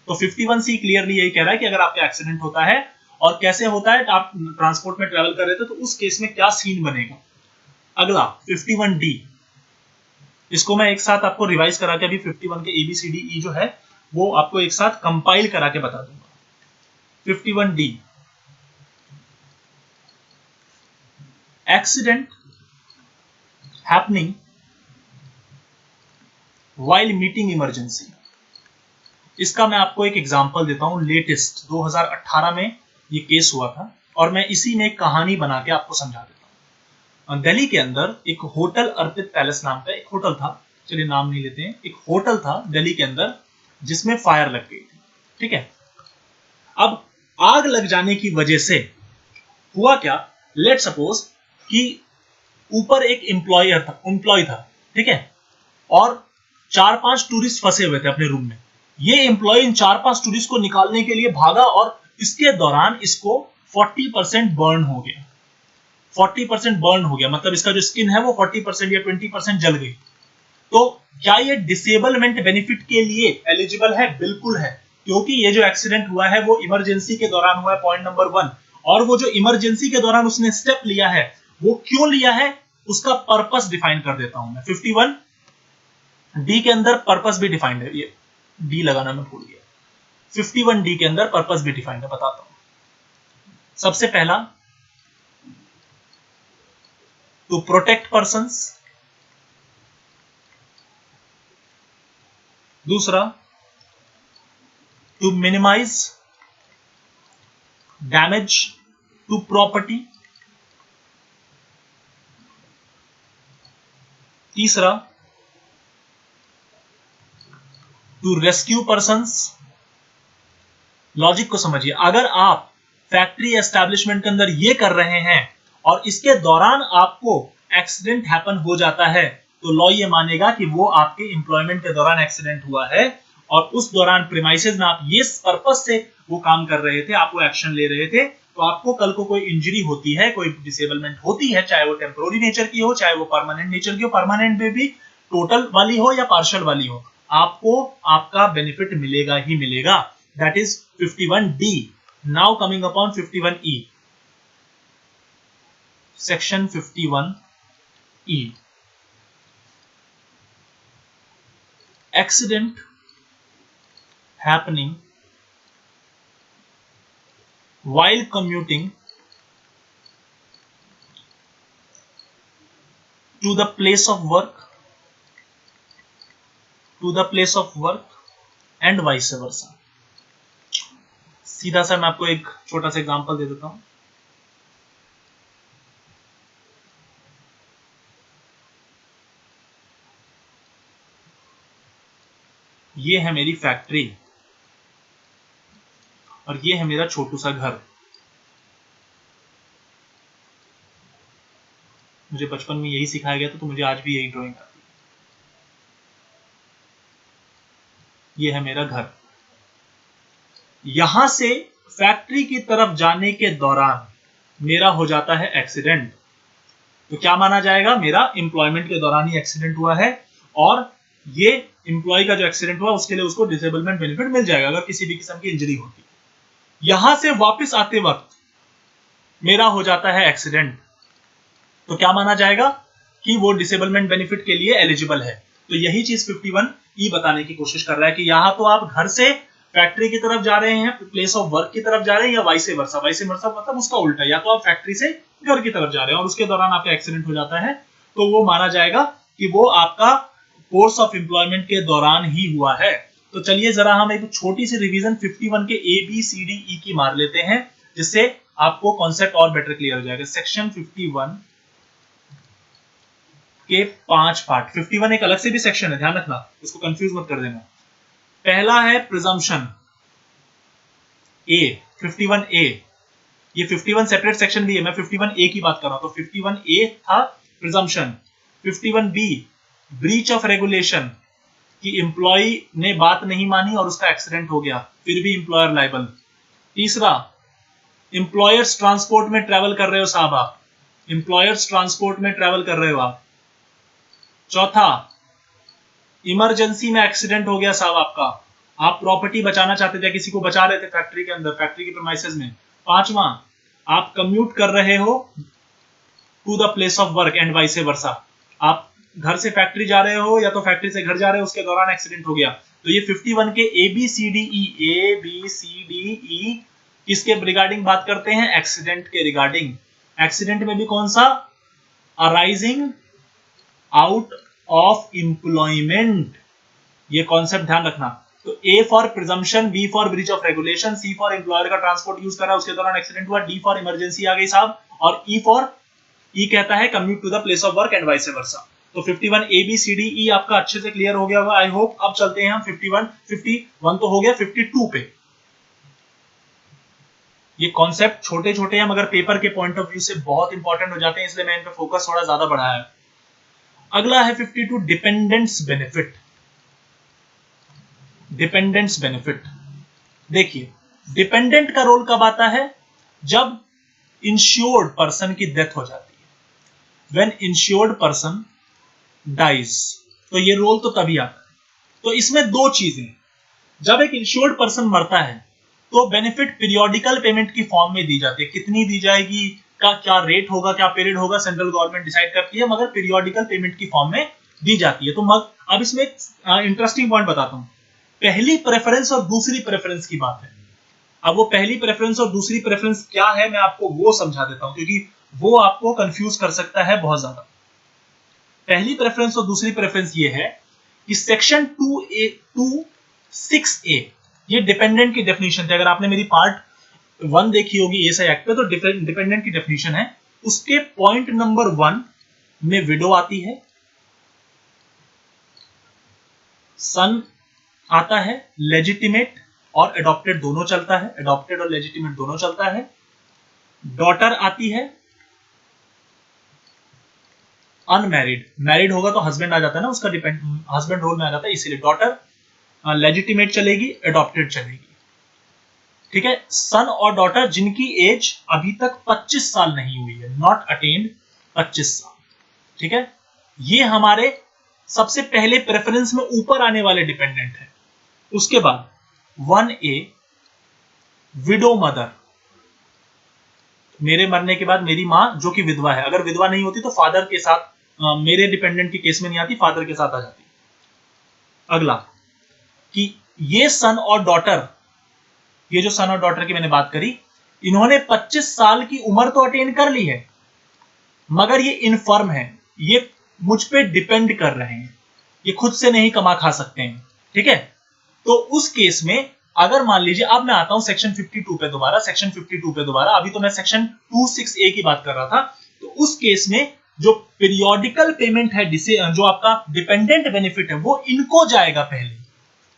तो 51C क्लियरली यही कह रहा है कि अगर आपका एक्सीडेंट होता है और कैसे होता है, आप ट्रांसपोर्ट में ट्रैवल कर रहे थे तो उस केस में क्या सीन बनेगा। अगला 51D, इसको मैं एक साथ आपको रिवाइज करा के अभी 51 के ABCDE जो है वो आपको एक साथ कंपाइल करा के बता दूंगा। 51D, accident happening while meeting emergency. इसका मैं आपको एक एग्जांपल देता हूं, लेटेस्ट 2018 में ये केस हुआ था और मैं इसी में एक कहानी बना के आपको समझा देता हूं। दिल्ली के अंदर एक होटल, अर्पित पैलेस नाम का एक होटल था, चलिए नाम नहीं लेते हैं, एक होटल था दिल्ली के अंदर जिसमें फायर लग गई थी, ठीक है। अब आग लग जाने की वजह से हुआ क्या, लेट सपोज कि ऊपर एक एम्प्लॉय था, ठीक है, और 4-5 टूरिस्ट फंसे हुए थे अपने रूम में। ये एम्प्लॉय इन 4-5 टूरिस्ट को निकालने के लिए भागा और इसके दौरान इसको 40% बर्न हो गया। 40% बर्न हो गया मतलब इसका जो स्किन है वो 40% या 20% जल गई। तो क्या ये डिसेबलमेंट बेनिफिट के लिए एलिजिबल है? बिल्कुल है, क्योंकि ये जो एक्सीडेंट हुआ है वो इमरजेंसी के दौरान हुआ है, पॉइंट नंबर 1। और वो जो इमरजेंसी के दौरान उसने स्टेप लिया है वो क्यों लिया है उसका पर्पस डिफाइन कर देता हूं मैं। 51D के अंदर पर्पस भी डिफाइंड है, ये डी लगाना मैं भूल गया। 51D के अंदर पर्पस भी डिफाइंड है, बताता हूं। सबसे पहला, टू प्रोटेक्ट पर्संस, दूसरा, to minimize damage to property. तीसरा, टू रेस्क्यू पर्सन्स। लॉजिक को समझिए, अगर आप फैक्ट्री एस्टैब्लिशमेंट के अंदर ये कर रहे हैं और इसके दौरान आपको एक्सीडेंट हैपन हो जाता है, तो लॉ ये मानेगा कि वो आपके एम्प्लॉयमेंट के दौरान एक्सीडेंट हुआ है और उस दौरान प्रीमाइसेस में आप ये पर्पस से वो काम कर रहे थे, आप वो एक्शन ले रहे थे, तो आपको कल को कोई इंजरी होती है, कोई डिसेबलमेंट होती है, चाहे वो टेम्पोररी नेचर की हो, चाहे वो परमानेंट नेचर की हो, परमानेंट में भी टोटल वाली हो या पार्शियल वाली हो, आपको आपका बेनिफिट मिलेगा ही मिलेगा। That is 51D। Now coming upon 51E। Section 51E, accident happening while commuting to the place of work and vice versa। सीधा सा मैं आपको एक छोटा सा एग्जांपल दे देता हूं। ये है मेरी फैक्ट्री और ये है मेरा छोटू सा घर। मुझे बचपन में यही सिखाया गया था, तो मुझे आज भी यही ड्राइंग आती है। ये है मेरा घर। यहां से फैक्ट्री की तरफ जाने के दौरान मेरा हो जाता है एक्सीडेंट, तो क्या माना जाएगा? मेरा एम्प्लॉयमेंट के दौरान ही एक्सीडेंट हुआ है और ये एम्प्लॉय का जो एक्सीडेंट हुआ उसके लिए उसको डिसेबलमेंट बेनिफिट मिल जाएगा अगर किसी भी किस्म की इंजरी होती। यहां से वापस आते वक्त मेरा हो जाता है एक्सीडेंट, तो क्या माना जाएगा? कि वो डिसेबलमेंट बेनिफिट के लिए एलिजिबल है। तो यही चीज 51E बताने की कोशिश कर रहा है कि यहां तो आप घर से फैक्ट्री की तरफ जा रहे हैं, प्लेस ऑफ वर्क की तरफ जा रहे हैं, या वाइस वर्सा। वाइस वर्सा मतलब उसका उल्टा, या तो आप फैक्ट्री से घर की तरफ जा रहे हैं और उसके दौरान आपका एक्सीडेंट हो जाता है, तो वो माना जाएगा कि वो आपका कोर्स ऑफ एम्प्लॉयमेंट के दौरान ही हुआ है। तो चलिए जरा हम एक छोटी सी रिवीजन 51 के ABCDE की मार लेते हैं, जिससे आपको कॉन्सेप्ट और बेटर क्लियर हो जाएगा। सेक्शन 51 के 5 पार्ट। 51 एक अलग से भी सेक्शन है, ध्यान रखना, इसको कंफ्यूज मत कर देना। पहला है प्रिजम्पशन ए, 51A। ये 51 सेपरेट सेक्शन भी है, मैं 51A की बात कर रहा हूं। तो 51A था presumption. 51B breach of regulation, कि एम्प्लॉय ने बात नहीं मानी और उसका एक्सीडेंट हो गया, फिर भी एम्प्लॉयर लायबल। तीसरा, एम्प्लॉयर्स ट्रांसपोर्ट में ट्रेवल कर रहे हो साहब आप, एम्प्लॉयर्स ट्रांसपोर्ट में ट्रेवल कर रहे हो आप। चौथा, इमरजेंसी में एक्सीडेंट हो गया साहब आपका, आप प्रॉपर्टी बचाना चाहते थे, किसी को बचा रहे थे फैक्ट्री के अंदर, फैक्ट्री के प्रीमाइसेस में। पांचवा, आप कम्यूट कर रहे हो to the place of work and vice versa, आप घर से फैक्ट्री जा रहे हो या तो फैक्ट्री से घर जा रहे हो, उसके दौरान एक्सीडेंट हो गया। तो ये 51 के ABCDE किसके रिगार्डिंग बात करते हैं? एक्सीडेंट के रिगार्डिंग। एक्सीडेंट में भी कौन सा? अराइजिंग आउट ऑफ एम्प्लॉयमेंट, ये कॉन्सेप्ट ध्यान रखना। तो A for presumption, B for breach of regulation, C for employer का ट्रांसपोर्ट यूज कर रहा है, उसके दौरान एक्सीडेंट हुआ, D फॉर इमरजेंसी आ गई साहब, और E कहता है commute to the place of work and vice versa. तो 51 ABCDE आपका अच्छे से क्लियर हो गया होगा, आई होप। अब चलते हैं हम 51 तो हो गया, 52 पे। ये कॉन्सेप्ट छोटे छोटे हैं मगर पेपर के पॉइंट ऑफ व्यू से बहुत इंपॉर्टेंट हो जाते हैं, इसलिए मैं इन पे फोकस थोड़ा ज्यादा बढ़ाया है। अगला है 52 डिपेंडेंट्स बेनिफिट। डिपेंडेंट्स बेनिफिट, देखिए डिपेंडेंट का रोल कब आता है? जब इंश्योर्ड पर्सन की डेथ हो जाती है, व्हेन इंश्योर्ड पर्सन डाइज, तो ये रोल तो तभी आता है। तो इसमें दो चीजें, जब एक इंश्योर्ड पर्सन मरता है तो बेनिफिट पीरियोडिकल पेमेंट की फॉर्म में दी जाती है। कितनी दी जाएगी, का क्या रेट होगा, क्या पीरियड होगा, सेंट्रल गवर्नमेंट डिसाइड करती है, मगर पीरियोडिकल पेमेंट की फॉर्म में दी जाती है। तो अब इसमें एक इंटरेस्टिंग पॉइंट बताता हूं। पहली प्रेफरेंस और दूसरी प्रेफरेंस की बात है। अब वो पहली प्रेफरेंस और दूसरी प्रेफरेंस क्या है, मैं आपको वो समझा देता हूं, क्योंकि वो आपको कंफ्यूज कर सकता है बहुत ज्यादा। पहली प्रेफरेंस और दूसरी प्रेफरेंस ये है कि सेक्शन 26A ये डिपेंडेंट की डेफिनेशन थी। अगर आपने मेरी पार्ट 1 देखी होगी ईएसआई एक्ट पे, तो डिपेंडेंट की डेफिनेशन है, उसके पॉइंट नंबर 1 में विडो आती है, सन आता है, लेजिटिमेट और एडॉप्टेड दोनों चलता है, एडॉप्टेड और लेजिटिमेट दोनों चलता है, डॉटर आती है, अनमैरिड, मैरिड होगा तो हस्बैंड आ जाता है ना, उसका हस्बैंड रोल में आ जाता है, इसीलिए डॉटर, लेजिटिमेट चलेगी, एडॉप्टेड चलेगी। ठीक है, सन और डॉटर जिनकी एज अभी तक 25 साल नहीं हुई है, नॉट अटेन्ड 25 साल। ठीक है, ये हमारे सबसे पहले प्रेफरेंस में ऊपर आने वाले डिपेंडेंट है। उसके बाद 1A विडो मदर, मेरे मरने के बाद मेरी मां जो कि विधवा है, अगर विधवा नहीं होती तो फादर के साथ, मेरे डिपेंडेंट के केस में नहीं आती, फादर के साथ आ जाती। अगला कि ये सन और डॉटर, ये जो सन और डॉटर की मैंने बात करी, इन्होंने 25 साल की उम्र तो अटेन कर ली है, मगर ये इनफर्म है, ये मुझ पे डिपेंड कर रहे हैं, ये खुद से नहीं कमा खा सकते हैं। ठीक है, तो उस केस में अगर मान लीजिए, अब मैं आता हूं सेक्शन 52 पे दोबारा, सेक्शन 52 पे दोबारा, अभी तो मैं सेक्शन 26A की बात कर रहा था। तो उस केस में जो पीरियोडिकल पेमेंट है, जिसे जो आपका डिपेंडेंट बेनिफिट है, वो इनको जाएगा पहले।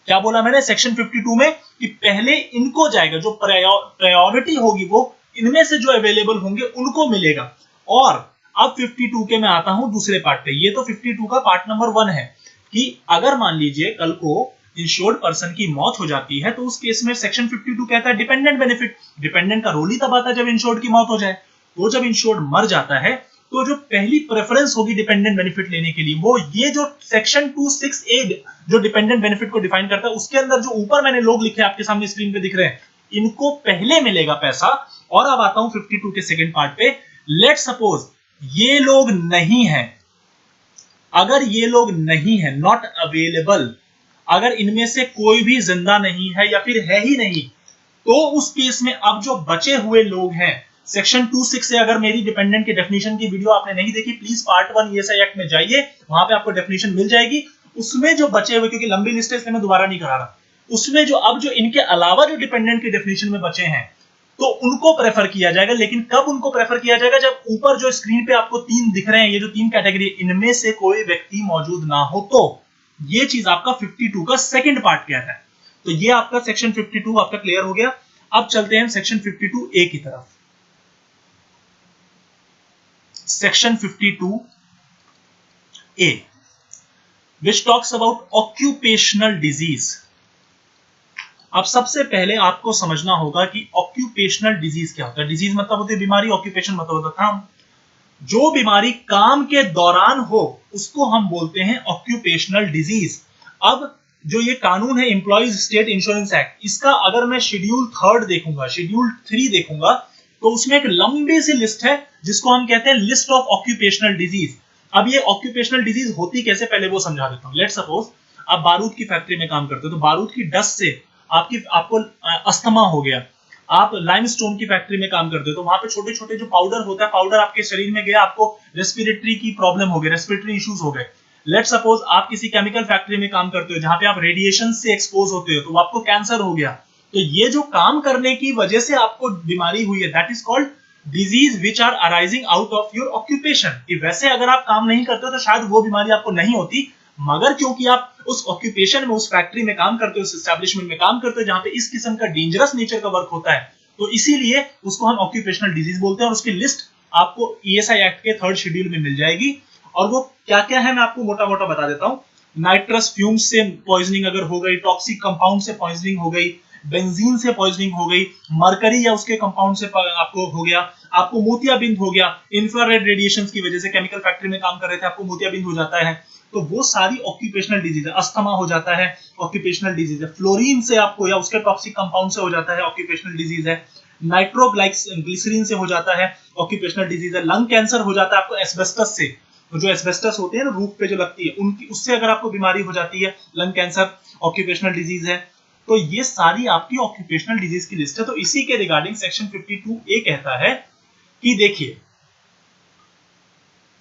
क्या बोला मैंने सेक्शन 52 में कि पहले इनको जाएगा, जो प्रायोरिटी होगी वो इनमें से जो अवेलेबल होंगे उनको मिलेगा। और अब 52 के मैं आता हूं दूसरे पार्ट पे, ये तो 52 का पार्ट नंबर 1 है कि अगर मान लीजिए कल को इंश्योर्ड पर्सन की मौत हो जाती है, तो उस केस में सेक्शन 52 कहता है डिपेंडेंट बेनिफिट। डिपेंडेंट का रोल ही तब आता है जब इंश्योर्ड की मौत हो जाए। तो जब इंश्योर्ड मर जाता है, तो जो पहली प्रेफरेंस होगी डिपेंडेंट बेनिफिट लेने के लिए, वो ये जो सेक्शन 26A जो डिपेंडेंट बेनिफिट को डिफाइन करता है, उसके अंदर जो ऊपर मैंने लोग लिखे आपके सामने स्क्रीन पे दिख रहे हैं, इनको पहले मिलेगा पैसा। और अब आता हूं 52 के सेकंड पार्ट पे। लेट सपोज ये लोग नहीं है, अगर ये लोग नहीं है, नॉट अवेलेबल, अगर इनमें से कोई भी जिंदा नहीं है या फिर है ही नहीं, तो उस केस में अब जो बचे हुए लोग हैं, सेक्शन 26 से, अगर मेरी डिपेंडेंट के डेफिनेशन की वीडियो आपने नहीं देखी, प्लीज पार्ट 1 ईएसआई एक्ट में जाइए, वहां पे आपको डेफिनेशन मिल जाएगी। उसमें जो बचे हुए, क्योंकि लंबी लिस्ट है इसलिए मैं दोबारा नहीं करा रहा, उसमें जो अब जो इनके अलावा जो डिपेंडेंट के डेफिनेशन में बचे हैं, तो उनको प्रेफर किया जाएगा। लेकिन कब उनको प्रेफर किया जाएगा? जब ऊपर जो स्क्रीन पे आपको 3 दिख रहे हैं, ये जो 3 कैटेगरी, इनमें से कोई व्यक्ति मौजूद ना हो, तो ये चीज आपका 52 का सेकंड पार्ट कहता है। तो ये आपका सेक्शन 52 आपका क्लियर हो गया। अब चलते हैं सेक्शन 52A की तरफ। Section 52A which talks about occupational disease। अब सबसे पहले आपको समझना होगा कि ऑक्यूपेशनल डिजीज क्या होता है। डिजीज मतलब होती है बीमारी, ऑक्यूपेशन मतलब होता है काम। जो बीमारी काम के दौरान हो उसको हम बोलते हैं ऑक्यूपेशनल डिजीज। अब जो ये कानून है एम्प्लॉइज स्टेट इंश्योरेंस एक्ट, इसका अगर मैं शेड्यूल 3 देखूंगा, शेड्यूल 3 देखूंगा, तो उसमें एक लंबी सी लिस्ट है जिसको हम कहते हैं लिस्ट ऑफ ऑक्यूपेशनल डिजीज। अब ये ऑक्यूपेशनल डिजीज होती कैसे, पहले वो समझा देता हूं। लेट सपोज आप बारूद की फैक्ट्री में काम करते हो, तो बारूद की डस्ट से आपको अस्थमा हो गया। आप लाइमस्टोन की फैक्ट्री में काम करते हो, तो वहां पे छोटे छोटे जो पाउडर होता है, पाउडर आपके शरीर में गया, आपको रेस्पिरेटरी की प्रॉब्लम हो गई, रेस्पिरेटरी इश्यूज हो गए। लेट सपोज आप किसी केमिकल फैक्ट्री में काम करते हो जहां पे आप रेडिएशन से एक्सपोज होते हो, तो आपको कैंसर हो गया। तो ये जो काम करने की वजह से आपको बीमारी हुई है, that is called disease which are arising out of your occupation. कि वैसे अगर आप काम नहीं करते हो तो शायद वो बीमारी आपको नहीं होती, मगर क्योंकि आप उस ऑक्यूपेशन में, उस फैक्ट्री में काम करते हो, उस एस्टैब्लिशमेंट में काम करते हो जहां पे इस किस्म का डेंजरस नेचर का वर्क होता है, तो इसीलिए उसको हम ऑक्यूपेशनल डिजीज बोलते हैं। और उसकी लिस्ट आपको ईएसआई एक्ट के 3rd शेड्यूल में मिल जाएगी। और वो क्या क्या है मैं आपको मोटा मोटा बता देता हूं। नाइट्रस फ्यूम्स से पॉइजनिंग अगर हो गई, टॉक्सिक कंपाउंड से पॉइजनिंग हो गई, बेंजीन से पॉइजनिंग हो गई, मरकरी या उसके कंपाउंड से आपको हो गया, आपको मोतियाबिंद हो गया, इंफ्रारेड रेडिएशन की वजह से केमिकल फैक्ट्री में काम कर रहे थे, आपको मोतियाबिंद हो जाता है, तो वो सारी ऑक्यूपेशनल डिजीज है। अस्थमा हो जाता है, ऑक्यूपेशनल डिजीज है। फ्लोरीन से आपको या उसके टॉक्सिक कंपाउंड से हो जाता है, ऑक्यूपेशनल डिजीज है। नाइट्रोग्लिसरीन से हो जाता है, ऑक्यूपेशनल डिजीज है। लंग कैंसर हो जाता है आपको एस्बेस्टस से, तो जो एस्बेस्टस होते हैं ना रूफ पे जो लगती है, उनकी उससे अगर आपको बीमारी हो जाती है, लंग कैंसर ऑक्यूपेशनल डिजीज है। तो ये सारी आपकी ऑक्यूपेशनल डिजीज की लिस्ट है। तो इसी के रिगार्डिंग सेक्शन 52A कहता है कि देखिए,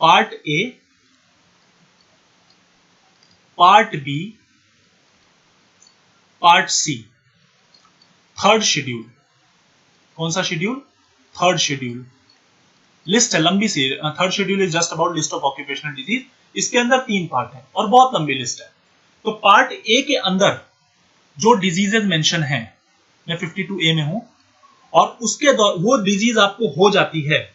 part A part B, part C, third schedule. कौन सा शेड्यूल? Third schedule. लिस्ट है लंबी सी, third schedule is just about list of occupational disease. इसके अंदर 3 पार्ट है और बहुत लंबी लिस्ट है। तो पार्ट ए के अंदर जो डिजीजेज मेंशन है, मैं 52A में हूं, और उसके वो डिजीज आपको हो जाती है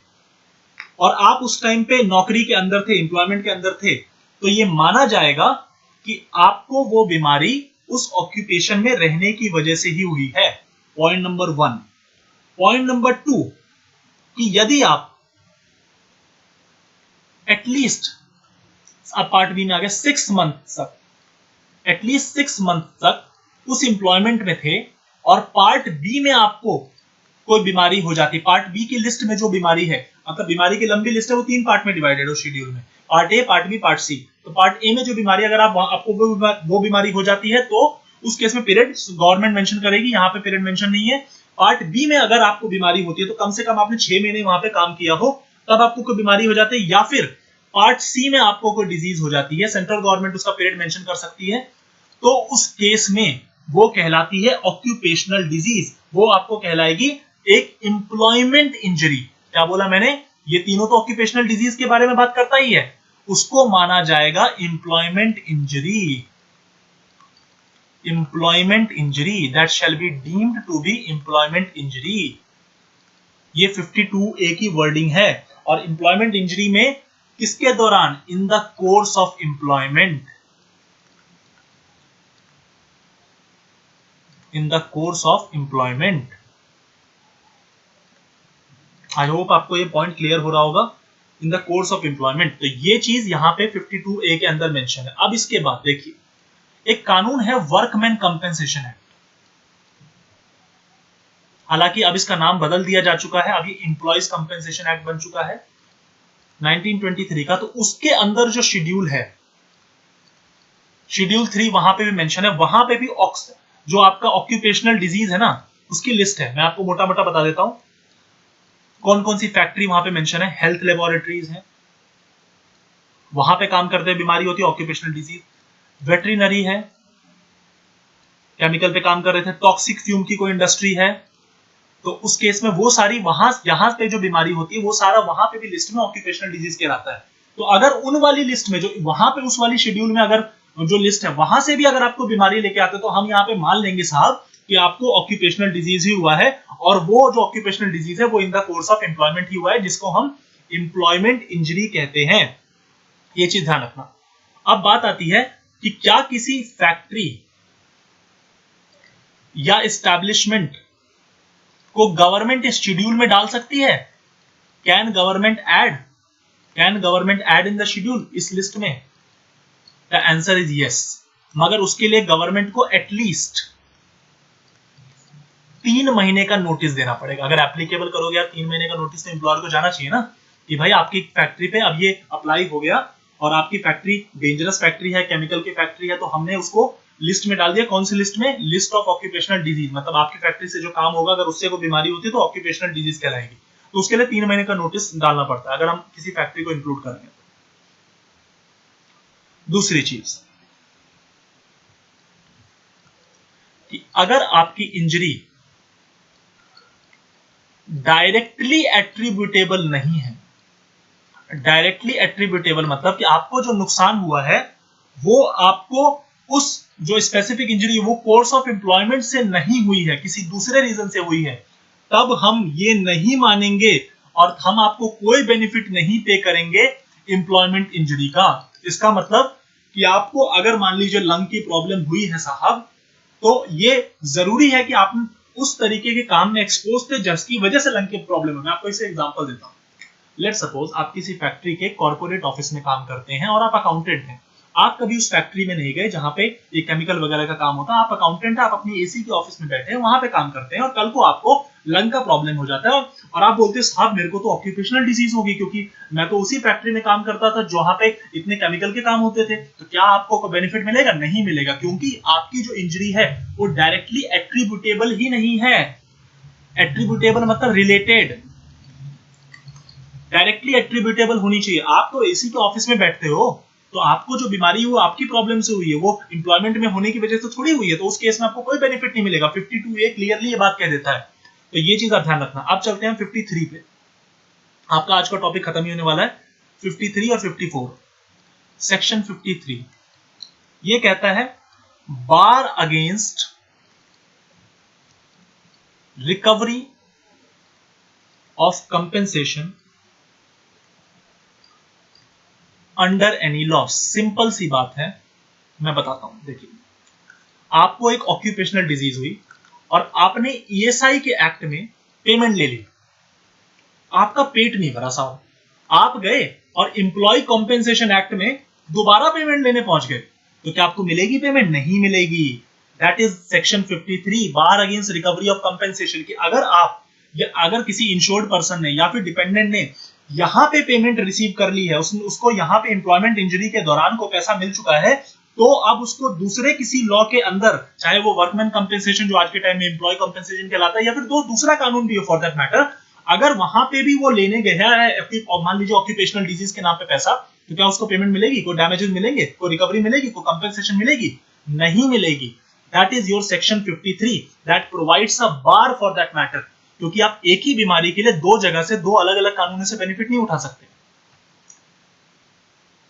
और आप उस टाइम पे नौकरी के अंदर थे, एम्प्लॉयमेंट के अंदर थे, तो ये माना जाएगा कि आपको वो बीमारी उस ऑक्यूपेशन में रहने की वजह से ही हुई है। Point number 1। पॉइंट नंबर 2 कि यदि आप एटलीस्ट, अब पार्ट बी में आ गया, 6 मंथ तक, एटलीस्ट 6 मंथ तक उस एम्प्लॉयमेंट में थे और पार्ट बी में आपको कोई बीमारी हो जाती, पार्ट बी की लिस्ट में जो बीमारी है, मतलब बीमारी की लंबी लिस्ट है, वो 3 पार्ट में डिवाइडेड हो शेड्यूल में, part A, part B, part C. तो पार्ट ए में जो बीमारी, अगर आपको वो बीमारी हो जाती है तो उस केस में पीरियड गवर्नमेंट मेंशन करेगी, यहां पे पीरियड मेंशन नहीं है। पार्ट बी में अगर आपको बीमारी होती है तो कम से कम आपने 6 महीने वहां पे काम किया हो, तब आपको कोई बीमारी हो जाती है। या फिर पार्ट सी में आपको कोई डिजीज हो जाती है, सेंट्रल गवर्नमेंट उसका पीरियड मेंशन कर सकती है, तो उस केस में वो कहलाती है ऑक्यूपेशनल डिजीज, वो आपको कहलाएगी एक एम्प्लॉयमेंट इंजरी। क्या बोला मैंने? ये तीनों तो ऑक्यूपेशनल डिजीज के बारे में बात करता ही है, उसको माना जाएगा employment injury. Employment injury, that shall be deemed to be employment injury. ये 52A की वर्डिंग है। और एम्प्लॉयमेंट इंजरी में किसके दौरान? In the course of employment, in the course of employment. I hope आपको ये पॉइंट क्लियर हो रहा होगा, इन द कोर्स ऑफ एम्प्लॉयमेंट। तो ये चीज यहां पे 52A के अंदर मेंशन है। अब इसके बाद देखिए, एक कानून है वर्कमैन कंपेंसेशन एक्ट। हालांकि अब इसका नाम बदल दिया जा चुका है, अभी एम्प्लॉयज कंपेंसेशन एक्ट बन चुका है 1923 का। तो उसके अंदर जो शेड्यूल है, शेड्यूल 3, वहां पे भी मेंशन है, वहां पे भी जो आपका ऑक्यूपेशनल डिजीज है ना, उसकी लिस्ट है। मैं आपको मोटा मोटा बता देता हूं कौन कौन सी फैक्ट्री वहां पे मेंशन है। हेल्थ लेबोरेटरीज है, वहां पे काम करते हैं, बीमारी होती है ऑक्यूपेशनल डिजीज। वेटरिनरी है, केमिकल पे काम कर रहे थे। टॉक्सिक फ्यूम की कोई इंडस्ट्री है, तो उस केस में वो सारी वहां, यहां पे जो बीमारी होती है वो सारा वहां पे भी लिस्ट में ऑक्यूपेशनल डिजीज कहलाता है। तो अगर उन वाली लिस्ट में, जो वहां पे उस वाली शेड्यूल में अगर जो लिस्ट है वहां से भी अगर आपको बीमारी लेके आते तो हम यहाँ पे मान लेंगे साहब कि आपको ऑक्यूपेशनल डिजीज ही हुआ है, और वो जो ऑक्यूपेशनल डिजीज है वो in the course of employment ही हुआ है, जिसको हम एम्प्लॉयमेंट इंजरी कहते हैं। ये चीज ध्यान रखना। अब बात आती है कि क्या किसी फैक्ट्री या एस्टैब्लिशमेंट को गवर्नमेंट इस शेड्यूल में डाल सकती है? Can government add, can government add in the schedule, इस लिस्ट में? द आंसर इज यस, मगर उसके लिए गवर्नमेंट को एटलीस्ट 3 महीने का नोटिस देना पड़ेगा। अगर एप्लीकेबल करोगे यार 3 महीने का नोटिस, तो एम्प्लॉयर को जाना चाहिए ना कि भाई आपकी फैक्ट्री पे अब ये अप्लाई हो गया और आपकी फैक्ट्री डेंजरस फैक्ट्री है, केमिकल की फैक्ट्री है, तो हमने उसको लिस्ट में डाल दिया। कौन सी लिस्ट में? List of occupational disease. मतलब आपकी फैक्ट्री से जो काम होगा अगर उससे कोई बीमारी होती है तो ऑक्यूपेशनल डिजीज कहलाएगी। तो उसके लिए 3 महीने का नोटिस डालना पड़ता है अगर हम किसी फैक्ट्री को इंक्लूड करेंगे। दूसरी चीज कि अगर आपकी इंजरी डायरेक्टली एट्रीब्यूटेबल नहीं है, डायरेक्टली एट्रीब्यूटेबल मतलब कि आपको जो नुकसान हुआ है वो आपको उस जो स्पेसिफिक इंजरी वो कोर्स ऑफ एम्प्लॉयमेंट से नहीं हुई है, किसी दूसरे रीजन से हुई है, तब हम ये नहीं मानेंगे और हम आपको कोई बेनिफिट नहीं पे करेंगे एम्प्लॉयमेंट इंजरी का। इसका मतलब कि आपको अगर मान लीजिए लंग की प्रॉब्लम हुई है साहब, तो ये जरूरी है कि आप उस तरीके के काम में एक्सपोज थे जिसकी वजह से लंग की प्रॉब्लम है। मैं आपको इसे एग्जांपल देता हूं। लेट सपोज आप किसी फैक्ट्री के कॉर्पोरेट ऑफिस में काम करते हैं और आप अकाउंटेंट हैं। आप कभी उस फैक्ट्री में नहीं गए जहां पे ये केमिकल वगैरह का काम होता है, आप अकाउंटेंट है, आप अपनी एसी के ऑफिस में बैठे हैं, वहां पे काम करते हैं, और कल को आपको लंग का प्रॉब्लम हो जाता है और आप बोलते हैं साहब मेरे को तो ऑक्यूपेशनल डिजीज होगी, क्योंकि मैं तो उसी फैक्ट्री में काम करता था जहां पे इतने केमिकल के काम होते थे। तो क्या आपको कोई बेनिफिट मिलेगा? नहीं मिलेगा, क्योंकि आपकी जो इंजरी है वो डायरेक्टली एट्रीब्यूटेबल ही नहीं है। एट्रीब्यूटेबल मतलब रिलेटेड, डायरेक्टली एट्रीब्यूटेबल होनी चाहिए। आप तो एसी के ऑफिस में बैठते हो तो आपको जो बीमारी है वो आपकी प्रॉब्लम से हुई है, वो एम्प्लॉयमेंट में होने की वजह से थोड़ी हुई है, तो उस केस में आपको कोई बेनिफिट नहीं मिलेगा। 52A क्लियरली ये बात कह देता है, तो ये चीज आप ध्यान रखना। अब चलते हैं 53 पे। आपका आज का टॉपिक खत्म ही होने वाला है। 53 और 54। सेक्शन 53 ये कहता है bar against recovery of compensation under any loss. Simple सी बात है, मैं बताता हूं। देखिए, आपको एक ऑक्यूपेशनल डिजीज हुई और आपने ईएसआई के एक्ट में पेमेंट ले ली, आपका पेट नहीं भरा साहब, आप गए और एम्प्लॉय कॉम्पेंसेशन एक्ट में दोबारा पेमेंट लेने पहुंच गए, तो क्या आपको मिलेगी पेमेंट? नहीं मिलेगी। That is section 53 bar against recovery of compensation की अगर आप या अगर किसी इंश्योर्ड पर्सन ने या फिर डिपेंडेंट ने यहां पे पेमेंट रिसीव कर ली है, उसको यहां पे एम्प्लॉयमेंट इंजरी के दौरान को पैसा मिल चुका है, तो अब उसको दूसरे किसी लॉ के अंदर, चाहे वो वर्कमैन कंपेंसेशन जो आज के टाइम में एम्प्लॉय कंपेंसेशन कहलाता है, या फिर दूसरा कानून भी हो फॉर दैट मैटर, अगर वहां पे भी वो लेने गया है मान लीजिए ऑक्यूपेशनल डिजीज के नाम पे पैसा, तो क्या उसको पेमेंट मिलेगी? कोई डैमेजेस मिलेंगे? कोई रिकवरी मिलेगी? कोई कंपेंसेशन मिलेगी? नहीं मिलेगी। That is your section 53 that provides a bar for that matter, क्योंकि आप एक ही बीमारी के लिए दो जगह से दो अलग अलग कानूनों से बेनिफिट नहीं उठा सकते।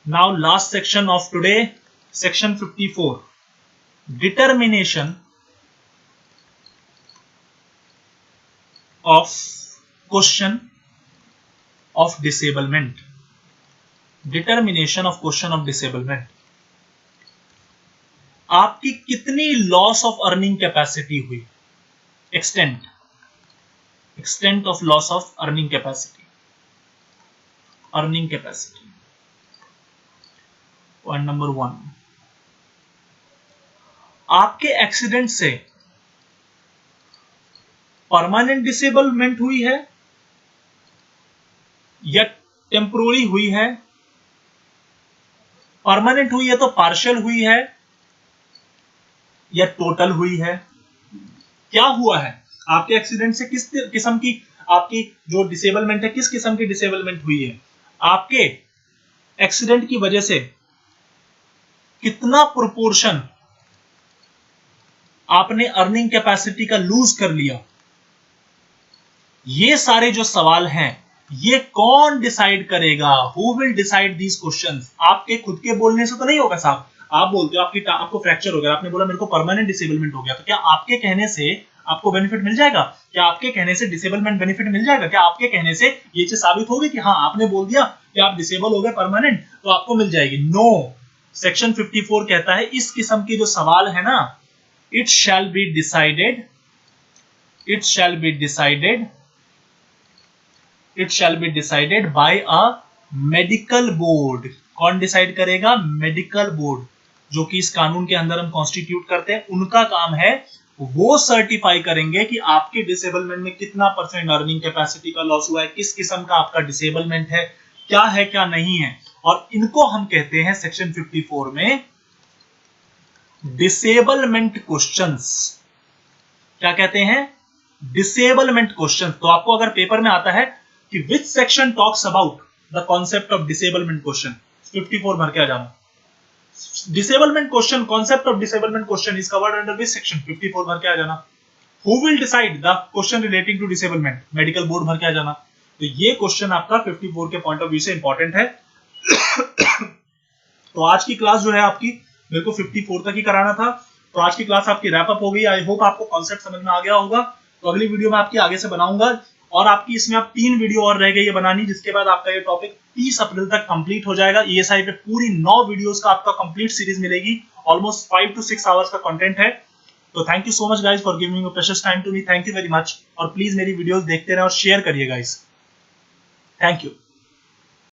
Now last section of today, section 54, determination of question of disablement. Determination of question of disablement. आपकी कितनी लॉस ऑफ अर्निंग कैपेसिटी हुई? Extent of loss of earning capacity. Earning capacity point number 1, आपके accident से permanent disablement हुई है या temporary हुई है? परमानेंट हुई है तो पार्शियल हुई है या टोटल हुई है? क्या हुआ है आपके एक्सीडेंट से? किस किस्म की आपकी जो डिसेबलमेंट है, किस किस्म की डिसेबलमेंट हुई है? आपके एक्सीडेंट की वजह से कितना प्रोपोर्शन आपने अर्निंग कैपेसिटी का लूज कर लिया? ये सारे जो सवाल हैं, ये कौन डिसाइड करेगा? Who will decide these questions? आपके खुद के बोलने से तो नहीं होगा साहब। आप बोलते हो आपको फ्रैक्चर हो गया, आपने बोला मेरे को परमानेंट डिसेबलमेंट हो गया, तो क्या आपके कहने से आपको बेनिफिट मिल जाएगा? क्या आपके कहने से डिसेबलमेंट बेनिफिट मिल जाएगा? क्या आपके कहने से ये चीज साबित होगी कि हाँ आपने बोल दिया कि आप डिसेबल हो गए परमानेंट, तो आपको मिल जाएगी? नो। सेक्शन 54 कहता है इस किस्म के जो सवाल है ना, it shall be decided by a medical board. कौन डिसाइड करेगा? मेडिकल बोर्ड, जो कि इस कानून के अंदर हम कॉन्स्टिट्यूट करते हैं। उनका काम है, वो सर्टिफाई करेंगे कि आपके डिसेबलमेंट में कितना परसेंट अर्निंग कैपेसिटी का लॉस हुआ है, किस किस्म का आपका डिसेबलमेंट है क्या नहीं है। और इनको हम कहते हैं सेक्शन 54 में डिसेबलमेंट क्वेश्चंस। क्या कहते हैं? Disablement question. तो आपको अगर पेपर में आता है कि which section talks about the concept of disablement question, 54 भर के आ जाना। Disablement question, concept of disablement question is covered under which section, 54 भर के आ जाना। Who will decide the question relating to disablement, medical board भर के आ जाना। तो ये क्वेश्चन आपका 54 के पॉइंट ऑफ व्यू से इंपॉर्टेंट है। तो आज की क्लास जो है आपकी, मेरे को 54 तक ही कराना था, तो आज की क्लास आपकी रैप अप हो गई। आई होप आपको कॉन्सेप्ट समझ में आ गया होगा। तो अगली वीडियो में आपकी आगे से बनाऊंगा, और आपकी इसमें आप 3 वीडियो और रह गई है बनानी, जिसके बाद आपका ये टॉपिक 30 अप्रैल तक कंप्लीट हो जाएगा। ईएसआई पे पूरी 9 वीडियोस का आपका कंप्लीट सीरीज मिलेगी। ऑलमोस्ट 5 to 6 आवर्स का कंटेंट है। तो thank you so much guys for giving precious time to me. Thank you very much. और प्लीज मेरी वीडियोस देखते रहें और शेयर करिए गाइज। Thank you.